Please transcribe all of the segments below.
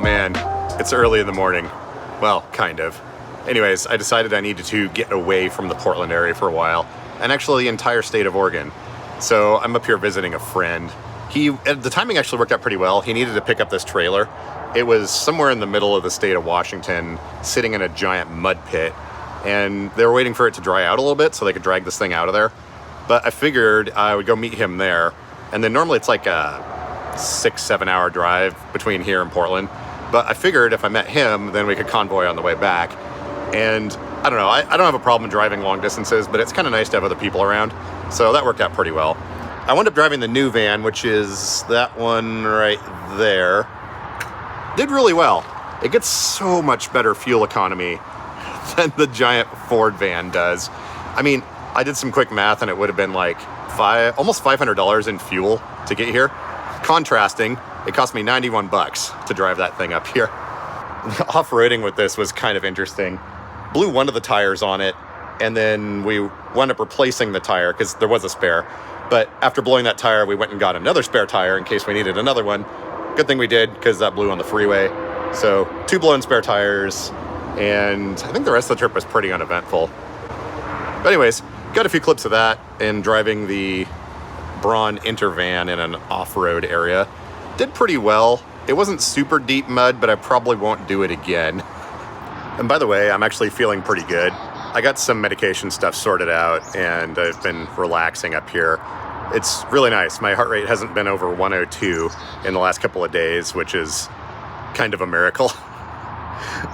Oh man, it's early in the morning. Well, kind of. Anyways, I decided I needed to get away from the Portland area for a while, and actually the entire state of Oregon. So I'm up here visiting a friend. The timing actually worked out pretty well. He needed to pick up this trailer. It was somewhere in the middle of the state of Washington, sitting in a giant mud pit, and they were waiting for it to dry out a little bit so they could drag this thing out of there. But I figured I would go meet him there, and then normally it's like a 6-7 hour drive between here and Portland. But I figured if I met him, then we could convoy on the way back. And I don't know, I don't have a problem driving long distances, but it's kind of nice to have other people around. So that worked out pretty well. I wound up driving the new van, which is that one right there. Did really well. It gets so much better fuel economy than the giant Ford van does. I mean, I did some quick math and it would have been like almost $500 in fuel to get here. Contrasting, it cost me 91 bucks to drive that thing up here. Off-roading with this was kind of interesting. Blew one of the tires on it, and then we wound up replacing the tire because there was a spare. But after blowing that tire, we went and got another spare tire in case we needed another one. Good thing we did, because that blew on the freeway. So 2 blown spare tires, and I think the rest of the trip was pretty uneventful. But anyways, got a few clips of that and driving the Braun Intervan in an off-road area. Did pretty well. It wasn't super deep mud, but I probably won't do it again. And by the way, I'm actually feeling pretty good. I got some medication stuff sorted out, and I've been relaxing up here. It's really nice. My heart rate hasn't been over 102 in the last couple of days, which is kind of a miracle.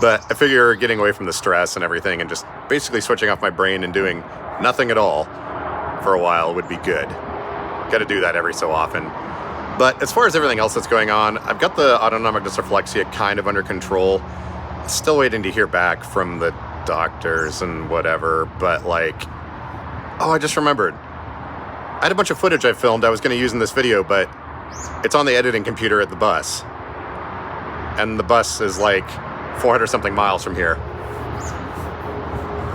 But I figure getting away from the stress and everything and just basically switching off my brain and doing nothing at all for a while would be good. Got to do that every so often. But as far as everything else that's going on, I've got the autonomic dysreflexia kind of under control. Still waiting to hear back from the doctors and whatever, but like, oh, I just remembered. I had a bunch of footage I filmed I was going to use in this video, but it's on the editing computer at the bus. And the bus is like 400 something miles from here.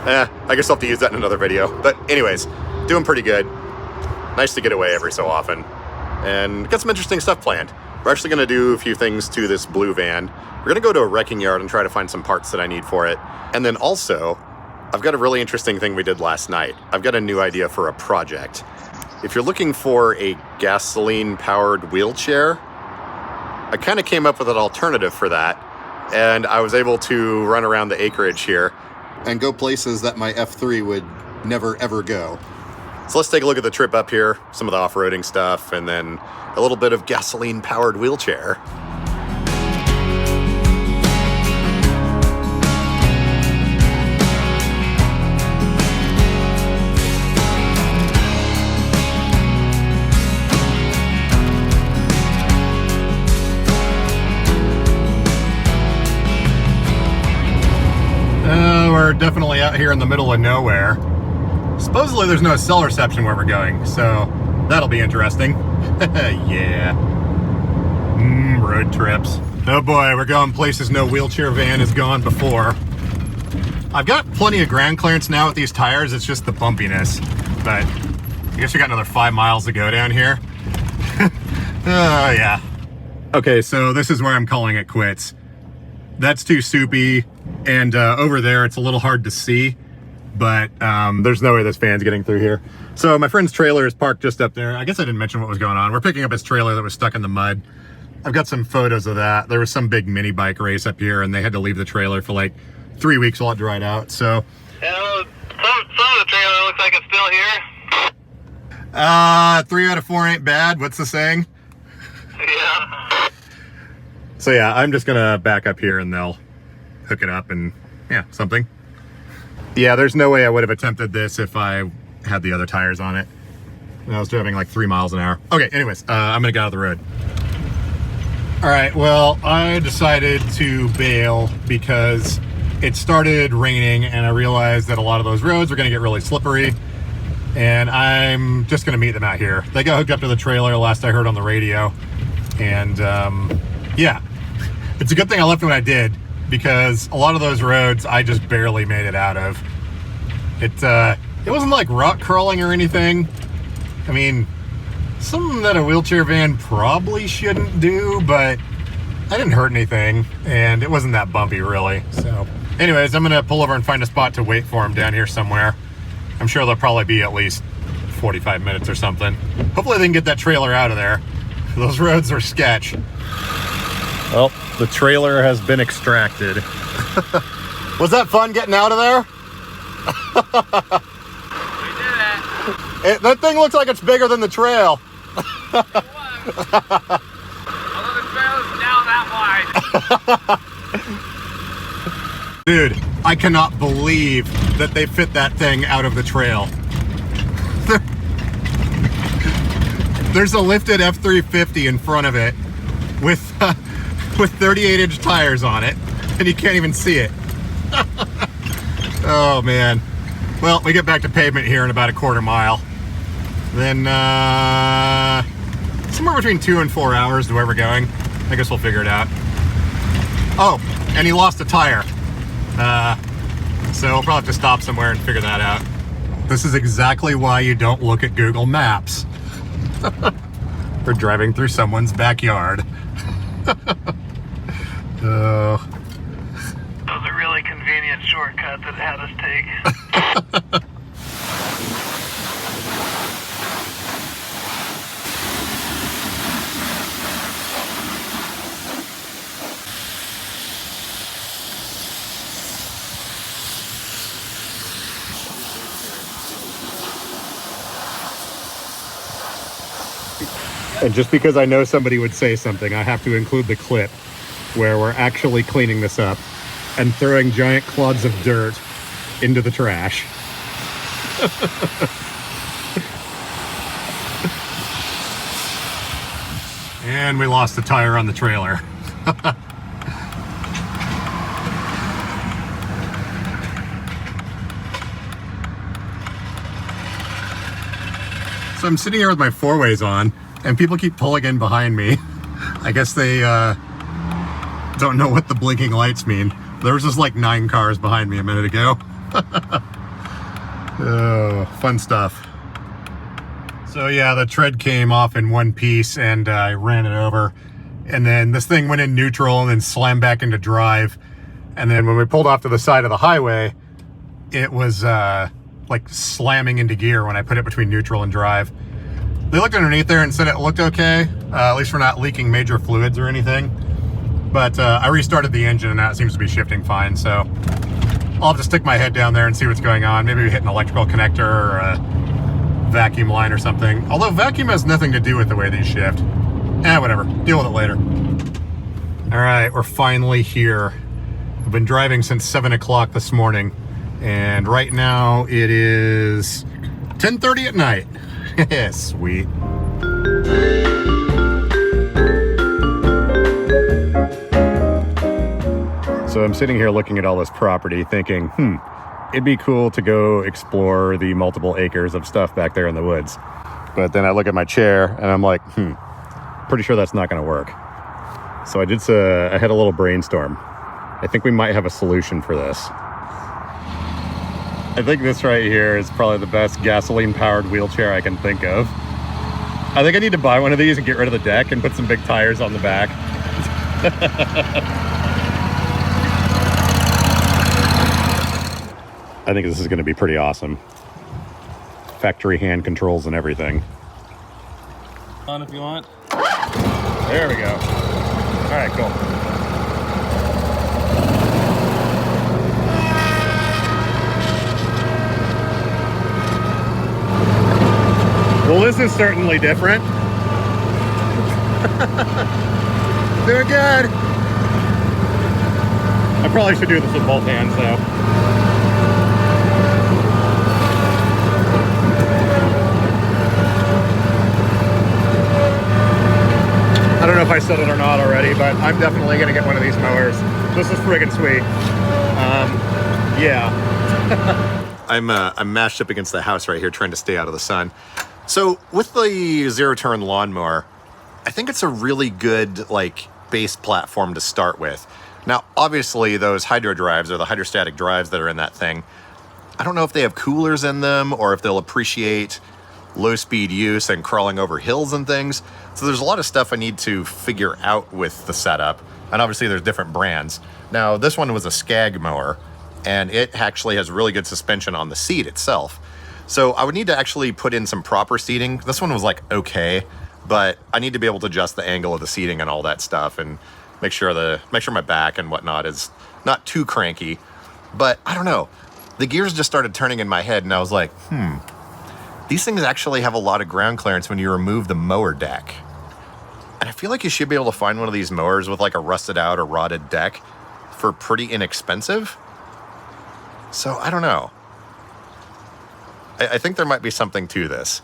I guess I'll have to use that in another video. But anyways, doing pretty good. Nice to get away every so often. And got some interesting stuff planned. We're actually going to do a few things to this blue van. We're going to go to a wrecking yard and try to find some parts that I need for it. And then also, I've got a really interesting thing we did last night. I've got a new idea for a project. If you're looking for a gasoline-powered wheelchair, I kind of came up with an alternative for that. And I was able to run around the acreage here and go places that my F3 would never, ever go. So let's take a look at the trip up here, some of the off-roading stuff, and then a little bit of gasoline-powered wheelchair. We're definitely out here in the middle of nowhere. Supposedly there's no cell reception where we're going, so that'll be interesting. Yeah. Road trips. Oh boy, we're going places no wheelchair van has gone before. I've got plenty of ground clearance now with these tires, it's just the bumpiness. But I guess we got another 5 miles to go down here. Oh yeah. Okay, so this is where I'm calling it quits. That's too soupy, and over there it's a little hard to see. But there's no way this van's getting through here. So my friend's trailer is parked just up there. I guess I didn't mention what was going on. We're picking up his trailer that was stuck in the mud. I've got some photos of that. There was some big mini bike race up here, and they had to leave the trailer for like 3 weeks while it dried out. So some of the trailer looks like it's still here. 3 out of 4 ain't bad. What's the saying? Yeah. So yeah, I'm just gonna back up here and they'll hook it up and yeah, something. Yeah, there's no way I would have attempted this if I had the other tires on it. I was driving like 3 miles an hour. Okay, anyways, I'm gonna get out of the road. All right, well, I decided to bail because it started raining and I realized that a lot of those roads were gonna get really slippery, and I'm just gonna meet them out here. They got hooked up to the trailer last I heard on the radio, and yeah, it's a good thing I left when I did, because a lot of those roads I just barely made it out of. It wasn't like rock crawling or anything. I mean, something that a wheelchair van probably shouldn't do, but I didn't hurt anything, and it wasn't that bumpy really. So anyways, I'm gonna pull over and find a spot to wait for him down here somewhere. I'm sure there'll probably be at least 45 minutes or something. Hopefully they can get that trailer out of there. Those roads are sketch. Well, the trailer has been extracted. Was that fun getting out of there? We did it. That thing looks like it's bigger than the trail. It was. Although the trail is now that wide. Dude, I cannot believe that they fit that thing out of the trail. There's a lifted F-350 in front of it with 38-inch tires on it, and you can't even see it. Oh man. Well, we get back to pavement here in about a quarter mile. Then somewhere between 2 and 4 hours to where we're going. I guess we'll figure it out. Oh, and he lost a tire. So we'll probably have to stop somewhere and figure that out. This is exactly why you don't look at Google Maps. We're driving through someone's backyard. That was a really convenient shortcut that it had us take. And just because I know somebody would say something, I have to include the clip where we're actually cleaning this up and throwing giant clods of dirt into the trash. And we lost the tire on the trailer. So I'm sitting here with my four-ways on, and people keep pulling in behind me. I guess they don't know what the blinking lights mean. There was just like 9 cars behind me a minute ago. Oh, fun stuff. So yeah, the tread came off in one piece and I ran it over. And then this thing went in neutral and then slammed back into drive. And then when we pulled off to the side of the highway, it was like slamming into gear when I put it between neutral and drive. They looked underneath there and said it looked okay, at least we're not leaking major fluids or anything. But I restarted the engine and that seems to be shifting fine, so I'll have to stick my head down there and see what's going on. Maybe we hit an electrical connector or a vacuum line or something. Although vacuum has nothing to do with the way these shift. Whatever, deal with it later. All right, we're finally here. I've been driving since 7 o'clock this morning, and right now it is 10:30 at night. Sweet. So I'm sitting here looking at all this property thinking, it'd be cool to go explore the multiple acres of stuff back there in the woods. But then I look at my chair and I'm like, pretty sure that's not gonna work. So I had a little brainstorm. I think we might have a solution for this. I think this right here is probably the best gasoline-powered wheelchair I can think of. I think I need to buy one of these and get rid of the deck and put some big tires on the back. I think this is going to be pretty awesome. Factory hand controls and everything. On if you want. There we go. All right, cool. Well, this is certainly different. Doing good. I probably should do this with both hands, though. I don't know if I said it or not already, but I'm definitely going to get one of these mowers. This is friggin' sweet. Yeah. I'm mashed up against the house right here trying to stay out of the sun. So with the zero-turn lawnmower, I think it's a really good base platform to start with. Now, obviously, those hydro drives or the hydrostatic drives that are in that thing, I don't know if they have coolers in them or if they'll appreciate low-speed use and crawling over hills and things. So there's a lot of stuff I need to figure out with the setup. And obviously there's different brands. Now this one was a Skag mower, and it actually has really good suspension on the seat itself. So I would need to actually put in some proper seating. This one was like okay, but I need to be able to adjust the angle of the seating and all that stuff, and make sure my back and whatnot is not too cranky. But I don't know, the gears just started turning in my head, and I was like, these things actually have a lot of ground clearance when you remove the mower deck. And I feel like you should be able to find one of these mowers with like a rusted out or rotted deck for pretty inexpensive. So I don't know. I think there might be something to this.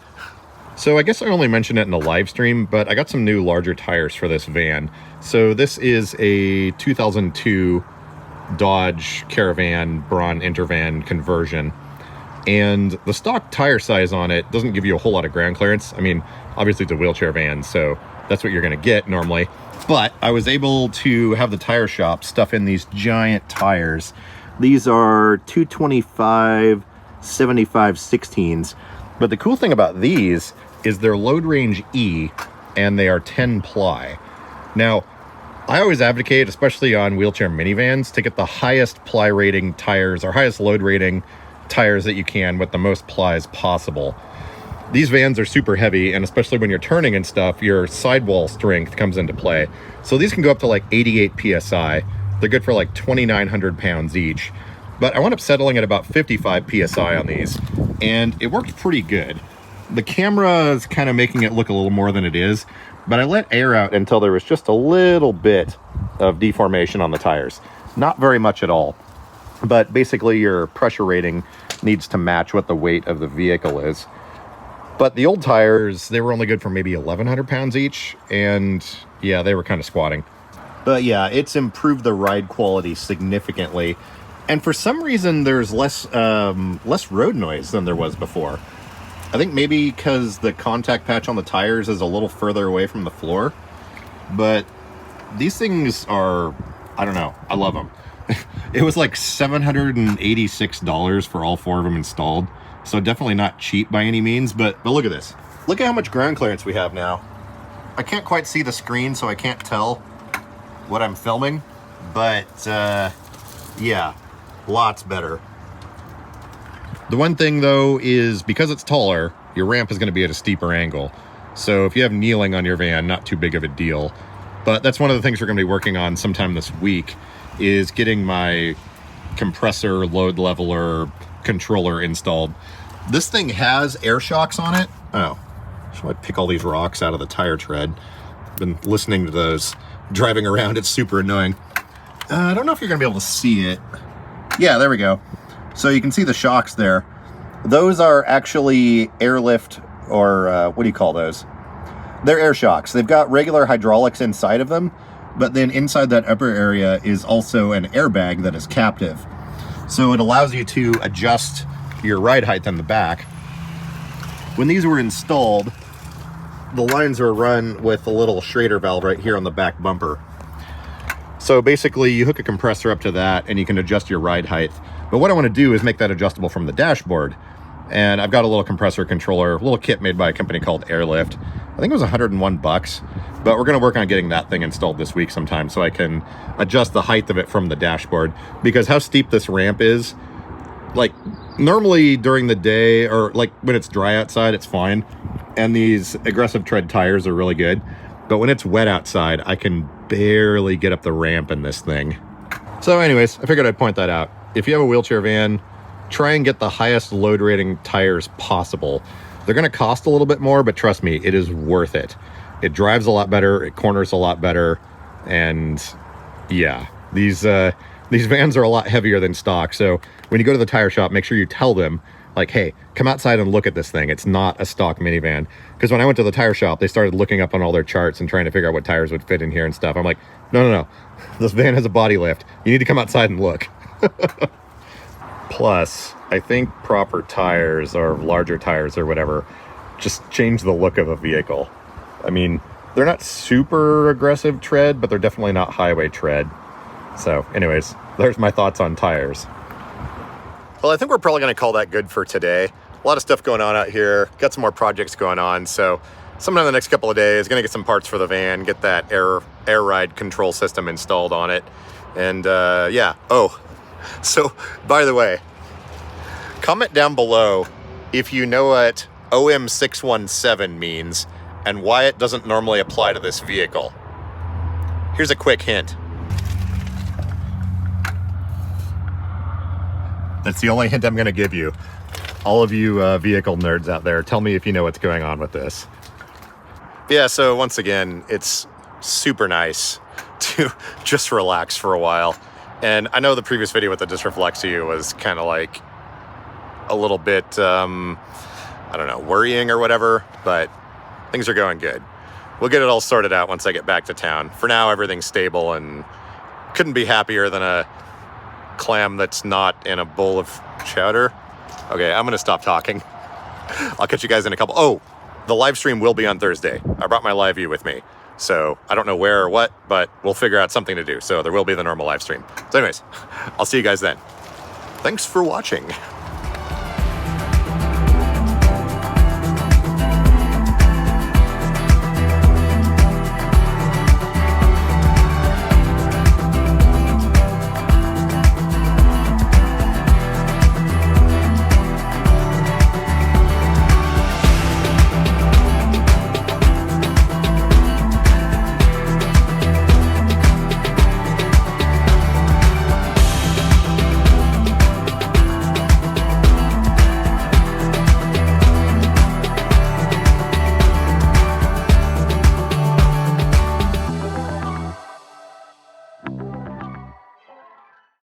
So I guess I only mentioned it in the live stream, but I got some new larger tires for this van. So this is a 2002 Dodge Caravan Braun Intervan conversion. And the stock tire size on it doesn't give you a whole lot of ground clearance. I mean, obviously it's a wheelchair van, so that's what you're gonna get normally. But I was able to have the tire shop stuff in these giant tires. These are 225 75 16s. But the cool thing about these is they're load range E, and they are 10 ply. Now, I always advocate, especially on wheelchair minivans, to get the highest ply rating tires or highest load rating tires that you can with the most plies possible. These vans are super heavy, and especially when you're turning and stuff, your sidewall strength comes into play. So these can go up to like 88 PSI. They're good for like 2,900 pounds each. But I wound up settling at about 55 PSI on these, and it worked pretty good. The camera is kind of making it look a little more than it is, but I let air out until there was just a little bit of deformation on the tires. Not very much at all, but basically your pressure rating needs to match what the weight of the vehicle is. But the old tires, they were only good for maybe 1,100 pounds each, and yeah, they were kind of squatting. But yeah, it's improved the ride quality significantly. And for some reason, there's less road noise than there was before. I think maybe because the contact patch on the tires is a little further away from the floor. But these things are, I don't know, I love them. It was like $786 for all 4 of them installed. So definitely not cheap by any means, but look at this. Look at how much ground clearance we have now. I can't quite see the screen, so I can't tell what I'm filming. But yeah. Lots better. The one thing though is because it's taller, your ramp is going to be at a steeper angle. So if you have kneeling on your van, not too big of a deal. But that's one of the things we're going to be working on sometime this week, is getting my compressor, load leveler, controller installed. This thing has air shocks on it. Oh, should I pick all these rocks out of the tire tread? I've been listening to those driving around. It's super annoying. I don't know if you're going to be able to see it. Yeah, there we go. So you can see the shocks there. Those are actually airlift, or what do you call those? They're air shocks. They've got regular hydraulics inside of them, but then inside that upper area is also an airbag that is captive. So it allows you to adjust your ride height in the back. When these were installed, the lines were run with a little Schrader valve right here on the back bumper. So basically you hook a compressor up to that and you can adjust your ride height. But what I want to do is make that adjustable from the dashboard. And I've got a little compressor controller, a little kit made by a company called Airlift. I think it was 101 bucks, but we're going to work on getting that thing installed this week sometime so I can adjust the height of it from the dashboard. Because how steep this ramp is, like normally during the day or like when it's dry outside, it's fine. And these aggressive tread tires are really good. But when it's wet outside, I can barely get up the ramp in this thing. So anyways, I figured I'd point that out. If you have a wheelchair van, try and get the highest load rating tires possible. They're going to cost a little bit more, but trust me, it is worth it. It drives a lot better, it corners a lot better, and yeah, these vans are a lot heavier than stock. So when you go to the tire shop, make sure you tell them, like, hey, come outside and look at this thing. It's not a stock minivan. Because when I went to the tire shop, they started looking up on all their charts and trying to figure out what tires would fit in here and stuff. I'm like, no. This van has a body lift. You need to come outside and look. Plus, I think proper tires or larger tires or whatever just change the look of a vehicle. I mean, they're not super aggressive tread, but they're definitely not highway tread. So anyways, there's my thoughts on tires. Well, I think we're probably going to call that good for today. A lot of stuff going on out here. Got some more projects going on. So sometime in the next couple of days, gonna get some parts for the van, get that air ride control system installed on it. And yeah, oh, so by the way, comment down below if you know what OM617 means and why it doesn't normally apply to this vehicle. Here's a quick hint. That's the only hint I'm gonna give you. All of you vehicle nerds out there, tell me if you know what's going on with this. Yeah, so once again, it's super nice to just relax for a while. And I know the previous video with the Just Reflects to You was kind of like a little bit, I don't know, worrying or whatever, but things are going good. We'll get it all sorted out once I get back to town. For now, everything's stable and couldn't be happier than a clam that's not in a bowl of chowder. Okay, I'm gonna stop talking. I'll catch you guys in a couple. Oh, the live stream will be on Thursday. I brought my live view with me. So I don't know where or what, but we'll figure out something to do. So there will be the normal live stream. So anyways, I'll see you guys then. Thanks for watching.